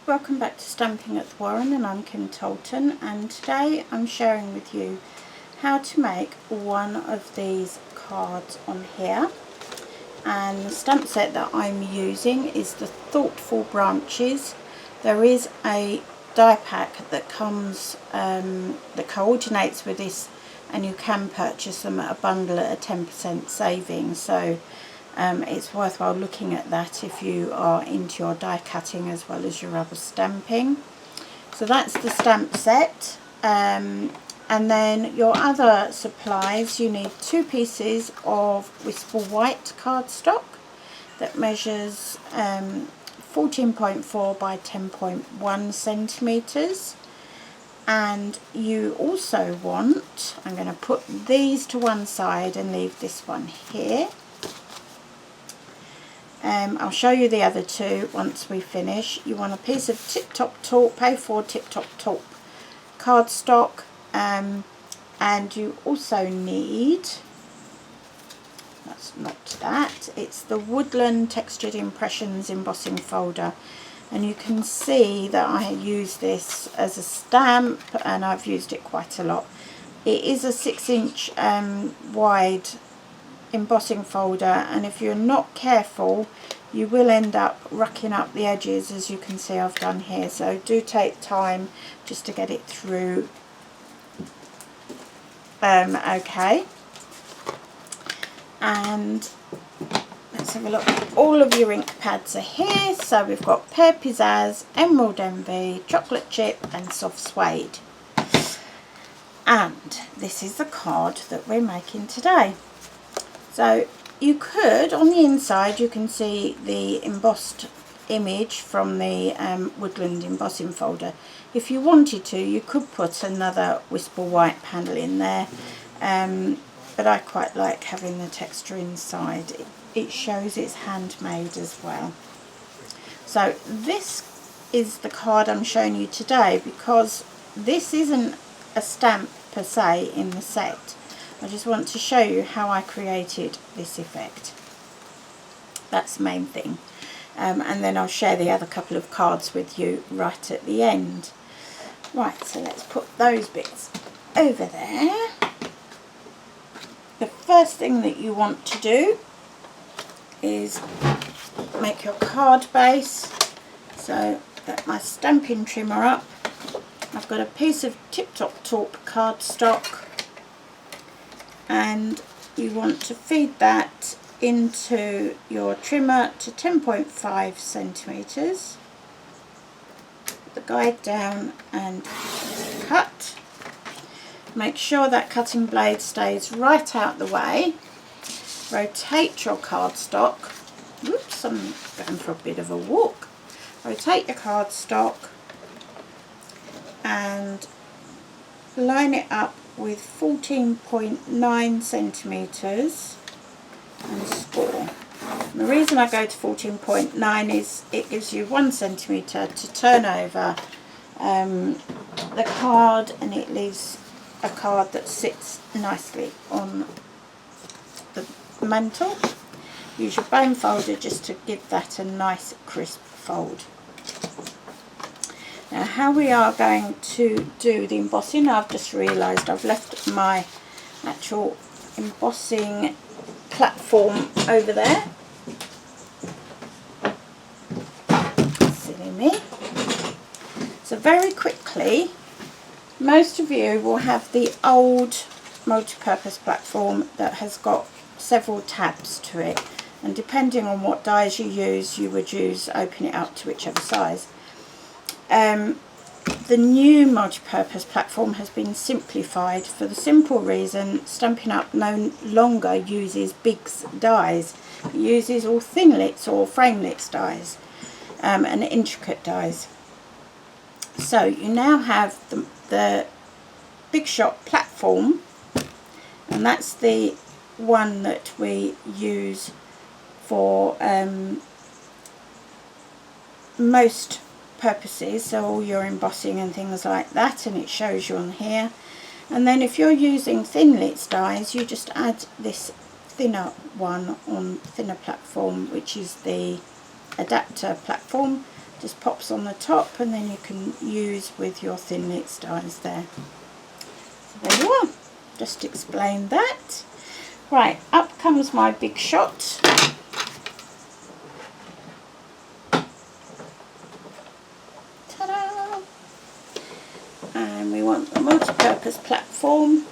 welcome back to Stamping at the Warren, and I'm Tolton, and today I'm sharing with you how to make one of these cards on here. And the stamp set that I'm using is the Thoughtful Branches. There is a die pack that comes that coordinates with this, and you can purchase them at a bundle at a 10% saving, so it's worthwhile looking at that if you are into your die cutting as well as your rubber stamping. So that's the stamp set, and then your other supplies, you need 2 pieces of Wistful White cardstock that measures 14.4 by 10.1 centimetres. And you also want, I'm going to put these to one side and leave this one here. I'll show you the other two once we finish. You want a piece of Tip Top Taupe, A4 Tip Top Taupe cardstock, and you also need, that's not that, it's the Woodland Textured Impressions embossing folder. And you can see that I use this as a stamp, and I've used it quite a lot. It is a 6-inch wide embossing folder, and if you're not careful you will end up rucking up the edges, as you can see I've done here. So do take time just to get it through. Okay, and let's have a look. All of your ink pads are here. So we've got Pear Pizzazz, Emerald Envy, Chocolate Chip and Soft Suede. And this is the card that we're making today. So you could, on the inside you can see the embossed image from the Woodland embossing folder. If you wanted to, you could put another Wistful White panel in there, but I quite like having the texture inside. It shows it's handmade as well. So this is the card I'm showing you today because this isn't a stamp per se in the set. I just want to show you how I created this effect. That's the main thing. And then I'll share the other couple of cards with you right at the end. Right, so let's put those bits over there. The first thing that you want to do is make your card base. So get my Stampin trimmer up. I've got a piece of Tip Top Taupe cardstock, and you want to feed that into your trimmer to 10.5 centimetres. Put the guide down and cut. Make sure that cutting blade stays right out the way. Rotate your cardstock. Whoops, I'm going for a bit of a walk. Rotate your cardstock and line it up with 14.9 centimetres and score. And the reason I go to 14.9 is it gives you 1 centimetre to turn over the card, and it leaves a card that sits nicely on the mantle. Use your bone folder just to give that a nice crisp fold. Now how we are going to do the embossing, I've just realised I've left my actual embossing platform over there. Silly me. So very quickly, most of you will have the old multi-purpose platform that has got several tabs to it, and depending on what dies you use, you would open it up to whichever size. The new multi-purpose platform has been simplified for the simple reason Stampin' Up! No longer uses big dies. It uses all thinlits or framelits dies, and intricate dies. So you now have the Big Shot platform, and that's the one that we use for most purposes, so all your embossing and things like that, and it shows you on here. And then if you're using thinlits dies, you just add this thinner one on thinner platform, which is the adapter platform, just pops on the top, and then you can use with your thin knit dies there. So there you are, just explain that. Right, up comes my big shot. Ta-da! And we want the multi-purpose platform.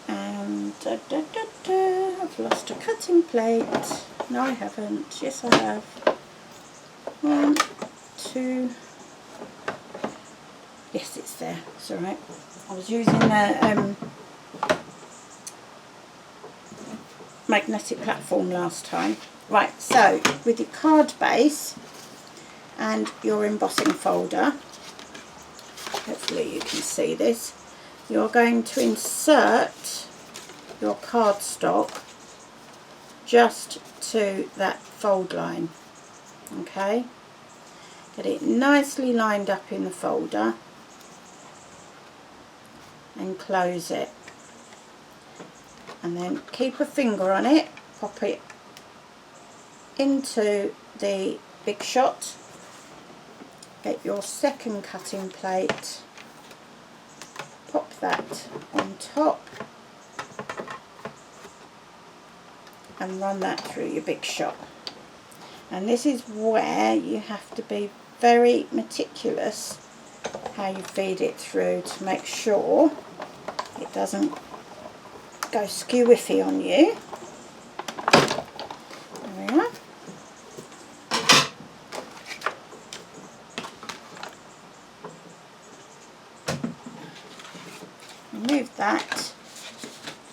And I've lost a cutting plate. No, I haven't. Yes, I have. 1, 2. Yes, it's there. It's alright. I was using the magnetic platform last time. Right, so with your card base and your embossing folder, hopefully you can see this, you're going to insert your cardstock just to that fold line. Okay, get it nicely lined up in the folder and close it, and then keep a finger on it, pop it into the big shot, get your second cutting plate, pop that on top and run that through your big shot. And this is where you have to be very meticulous how you feed it through to make sure it doesn't go skew-whiffy on you. There we are. Remove that,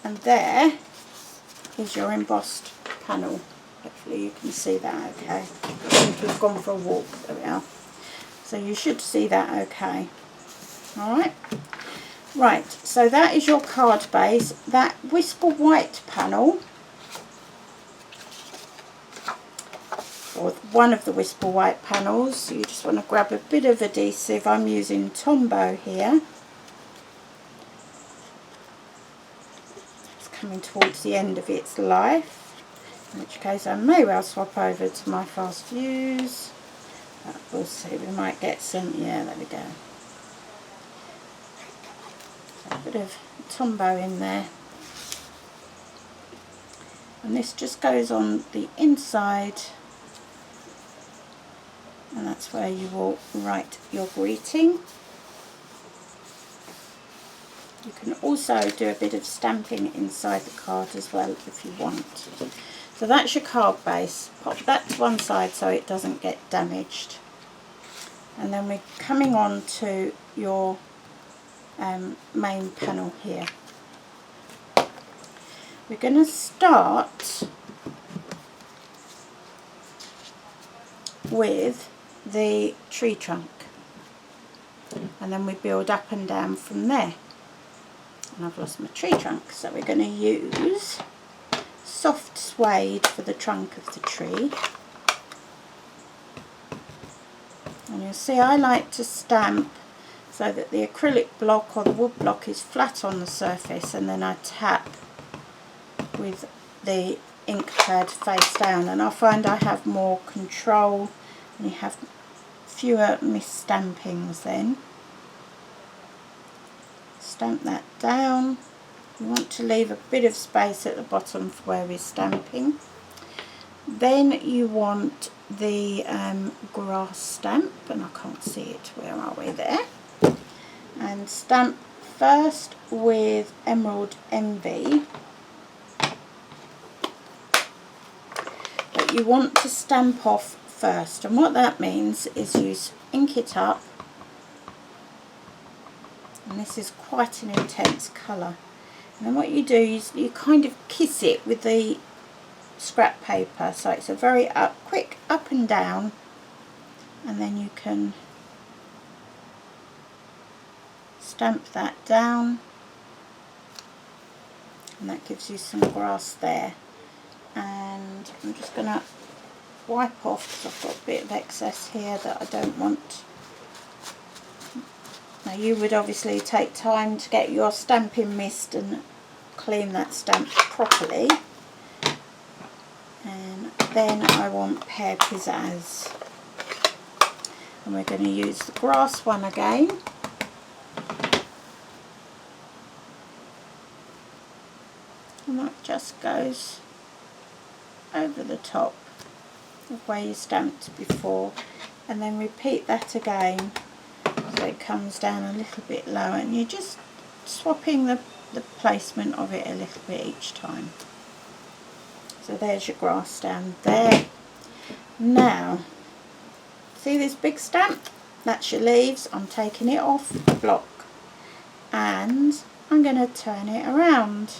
and there is your embossed panel. Hopefully you can see that okay. I think we've gone for a walk. There we are. So you should see that okay. Alright. Right, so that is your card base. That Whisper White panel, or one of the Whisper White panels, you just want to grab a bit of adhesive. I'm using Tombow here. It's coming towards the end of its life, in which case I may well swap over to my fast views. But we'll see, we might get some, yeah, there we go. So a bit of Tombow in there. And this just goes on the inside, and that's where you will write your greeting. You can also do a bit of stamping inside the card as well if you want. So that's your card base. Pop that to one side so it doesn't get damaged. And then we're coming on to your main panel here. We're going to start with the tree trunk, and then we build up and down from there. And I've lost my tree trunk, so we're going to use soft suede for the trunk of the tree. And you'll see I like to stamp so that the acrylic block or the wood block is flat on the surface, and then I tap with the ink pad face down, and I find I have more control and you have fewer misstampings then. Stamp that down. You want to leave a bit of space at the bottom for where we're stamping. Then you want the grass stamp, and I can't see it, where are we there? And stamp first with Emerald Envy, but you want to stamp off first, and what that means is you ink it up, and this is quite an intense colour, and then what you do is you kind of kiss it with the scrap paper, so it's a very quick up and down, and then you can stamp that down, and that gives you some grass there. And I'm just going to wipe off because I've got a bit of excess here that I don't want. Now you would obviously take time to get your stamping mist and clean that stamp properly. And then I want Pear Pizzazz. And we're going to use the grass one again. And that just goes over the top of where you stamped before, and then repeat that again so it comes down a little bit lower, and you're just swapping the placement of it a little bit each time. So there's your grass down there. Now, see this big stamp? That's your leaves. I'm taking it off the block and I'm going to turn it around.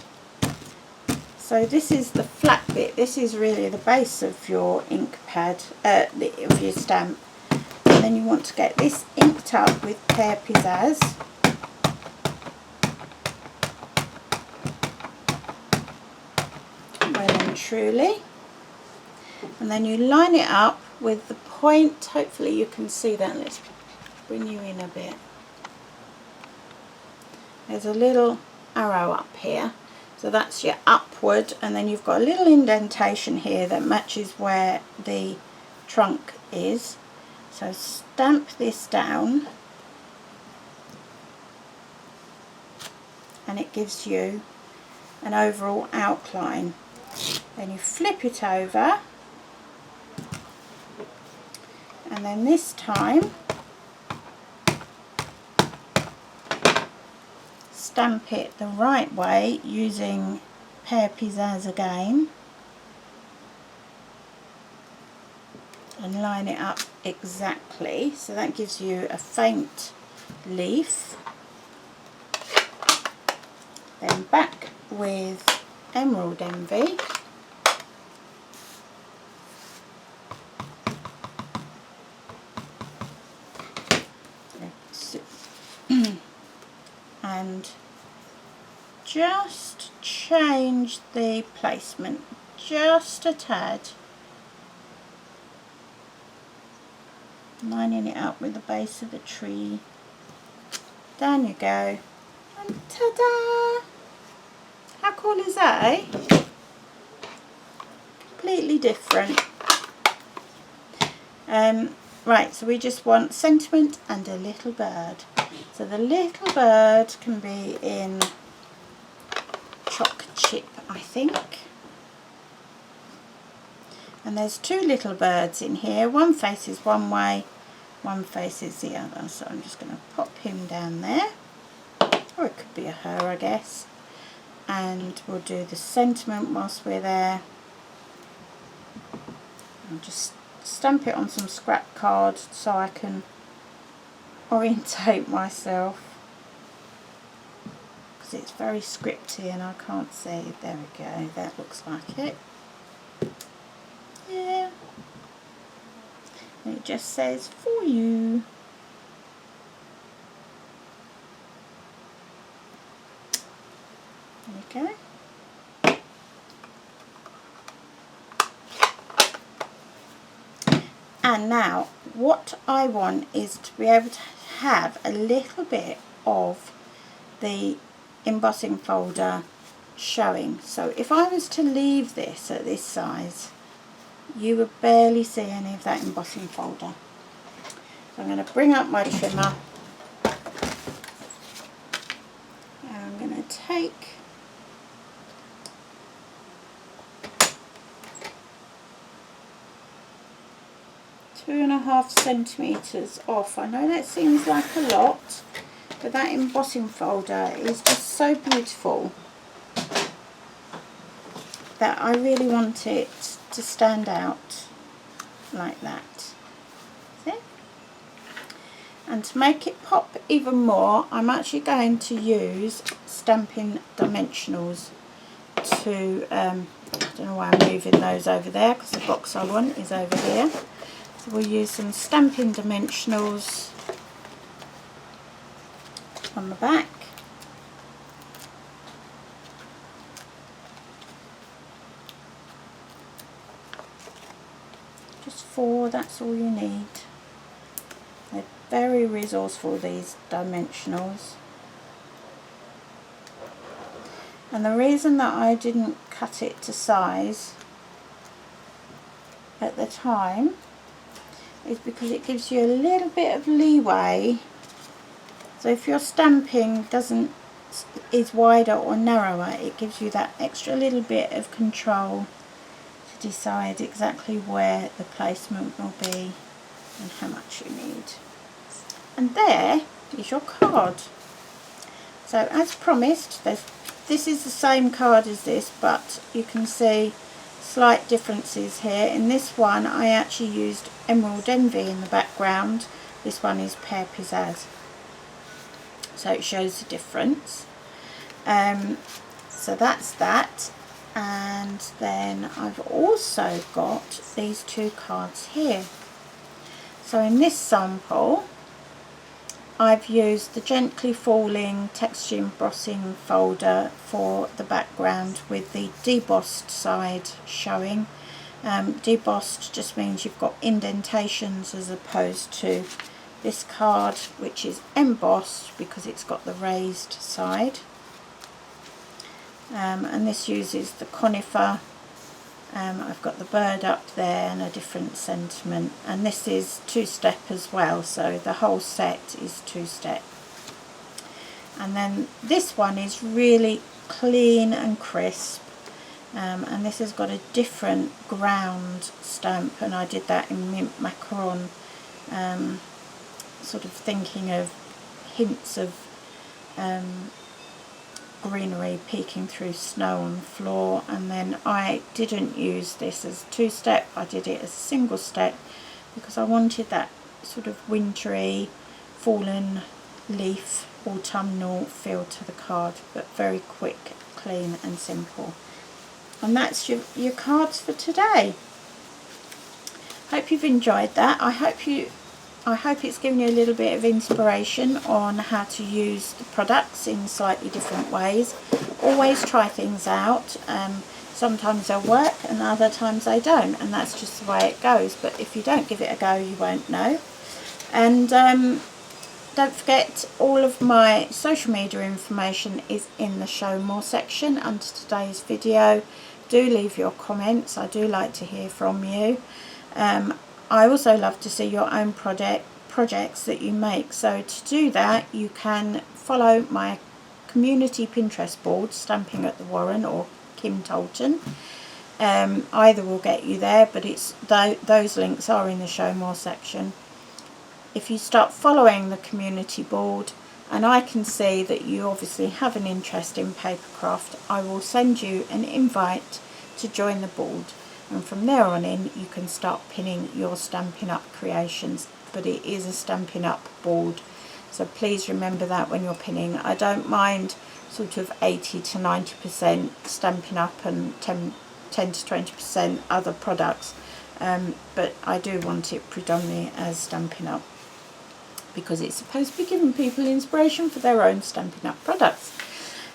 So this is the flat bit. This is really the base of your ink pad, of your stamp. And then you want to get this inked up with Pear Pizzazz. Well and truly. And then you line it up with the point. Hopefully you can see that. Let's bring you in a bit. There's a little arrow up here. So that's your upward, and then you've got a little indentation here that matches where the trunk is. So stamp this down and it gives you an overall outline. Then you flip it over, and then this time stamp it the right way using Pear Pizzazz again and line it up exactly, so that gives you a faint leaf. Then back with Emerald Envy, and just change the placement just a tad, lining it up with the base of the tree. Down you go, and ta-da! How cool is that, eh? Completely different. Right, so we just want sentiment and a little bird. So the little bird can be in choc chip, I think. And there's two little birds in here. One faces one way, one faces the other. So I'm just going to pop him down there. Or it could be a her, I guess. And we'll do the sentiment whilst we're there. I'll just stamp it on some scrap card so I can orientate myself, because it's very scripty and I can't see. There we go, that looks like it. Yeah, and it just says for you. There we go. And now what I want is to be able to have a little bit of the embossing folder showing. So if I was to leave this at this size, you would barely see any of that embossing folder. So I'm going to bring up my trimmer and I'm going to take two and a half centimetres off. I know that seems like a lot, but that embossing folder is just so beautiful that I really want it to stand out like that. See? And to make it pop even more, I'm actually going to use Stampin' Dimensionals to, I don't know why I'm moving those over there, because the box I want is over here. So we'll use some Stampin' Dimensionals on the back. Just 4, that's all you need. They're very resourceful, these dimensionals. And the reason that I didn't cut it to size at the time is because it gives you a little bit of leeway. So if your stamping is wider or narrower, it gives you that extra little bit of control to decide exactly where the placement will be and how much you need. And there is your card. So as promised, this is the same card as this, but you can see slight differences here. In this one I actually used Emerald Envy in the background. This one is Pear Pizzazz. So it shows the difference. So that's that. And then I've also got these two cards here. So in this sample I've used the Gently Falling Texture Embossing folder for the background with the debossed side showing. Debossed just means you've got indentations as opposed to this card which is embossed because it's got the raised side. And this uses the conifer. I've got the bird up there and a different sentiment, and this is 2-step as well, so the whole set is 2-step. And then this one is really clean and crisp, and this has got a different ground stamp, and I did that in mint macaron, sort of thinking of hints of greenery peeking through snow on the floor. And then I didn't use this as 2-step, I did it as single step because I wanted that sort of wintry, fallen leaf, autumnal feel to the card, but very quick, clean and simple. And that's your cards for today. Hope you've enjoyed that. I hope it's given you a little bit of inspiration on how to use the products in slightly different ways. Always try things out. Sometimes they'll work and other times they don't, and that's just the way it goes. But if you don't give it a go, you won't know. And don't forget, all of my social media information is in the show more section under today's video. Do leave your comments. I do like to hear from you. I also love to see your own projects that you make. So to do that, you can follow my community Pinterest board, Stamping at the Warren or Kim Tolton. Either will get you there, but those links are in the show more section. If you start following the community board, and I can see that you obviously have an interest in Papercraft, I will send you an invite to join the board. And from there on in, you can start pinning your Stampin' Up creations. But it is a Stampin' Up board, so please remember that when you're pinning. I don't mind sort of 80 to 90% Stampin' Up and 10 to 20% other products, but I do want it predominantly as Stampin' Up because it's supposed to be giving people inspiration for their own Stampin' Up products.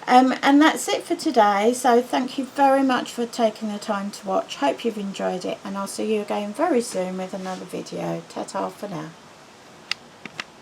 And that's it for today, so thank you very much for taking the time to watch. Hope you've enjoyed it, and I'll see you again very soon with another video. Ta-ta for now.